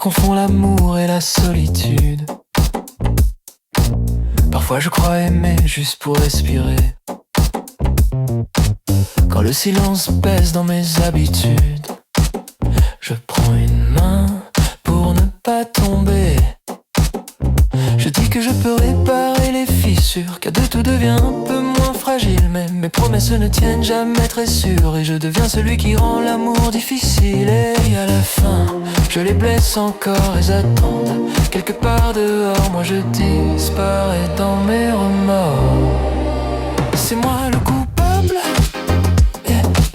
confond l'amour et la solitude. Parfois je crois aimer juste pour respirer. Quand le silence pèse dans mes habitudes, je prends une main pour ne pas tomber. Je dis que je peux réparer les fissures, qu'à deux tout devient un peu moins fragile. Mais mes promesses ne tiennent jamais très sûres, et je deviens celui qui rend l'amour difficile. Et à la fin, je les blesse encore et attendent. Quelque part dehors, moi je disparais dans mes remords. C'est moi le coupable,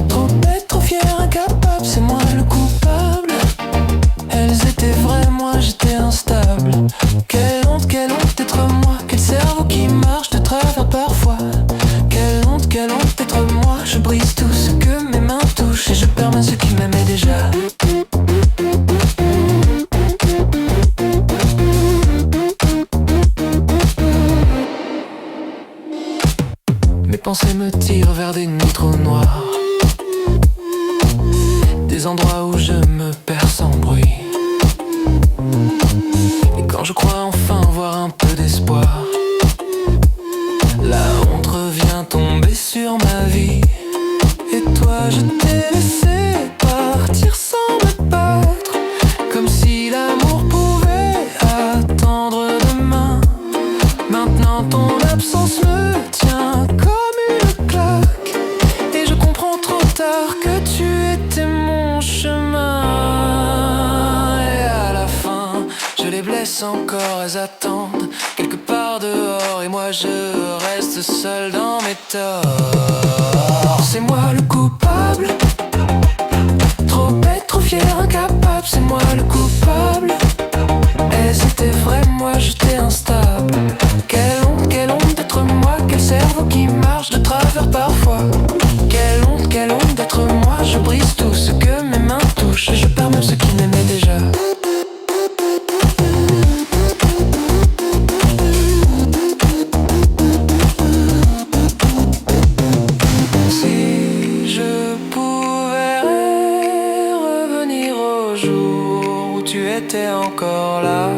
trop bête, trop fier, incapable. C'est moi le coupable. Elles étaient vraies, moi j'étais instable. Quelle honte d'être moi. Quel cerveau qui marche de travers parfois. Quelle honte d'être moi. Je brise tout ce que mes mains touchent, et je perds même ceux qui m'aimaient déjà. Mes pensées me tirent vers des nuits trop noires, des endroits où je me perds sans bruit. Et quand je crois enfin voir un peu d'espoir, la honte revient tomber sur ma vie. Et toi je t'ai laissé partir sans me battre, comme si l'amour pouvait attendre demain. Maintenant ton absence me tient comme une claque, et je comprends trop tard que tu étais mon chemin. Et à la fin, je les blesse encore, elles attendent quelque part dehors, et moi je reste seul dans mes torts. C'est moi le coupable, trop bête, trop fier, incapable. C'est moi le coupable. Et c'était vrai, moi j'étais instable. Quelle honte d'être moi. Quel cerveau qui marche de travers parfois. Quelle honte d'être moi. Je brise tout ce que mes mains touchent, et je perds même ceux qui m'aimaient déjà. Si je pouvais revenir au jour où tu étais encore là,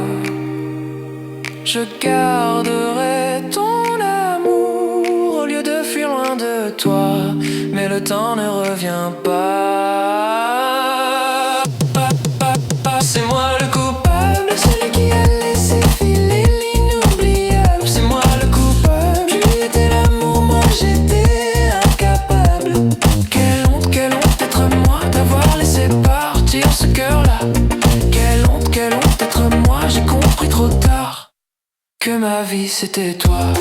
je garderai ton amour au lieu de fuir loin de toi. Mais le temps ne revient pas. C'est moi le coupable, celui qui a laissé filer l'inoubliable. C'est moi le coupable, tu étais l'amour, moi j'étais incapable. Quelle honte d'être moi, d'avoir laissé partir ce cœur-là. Quelle honte d'être moi, j'ai compris trop tard que ma vie c'était toi.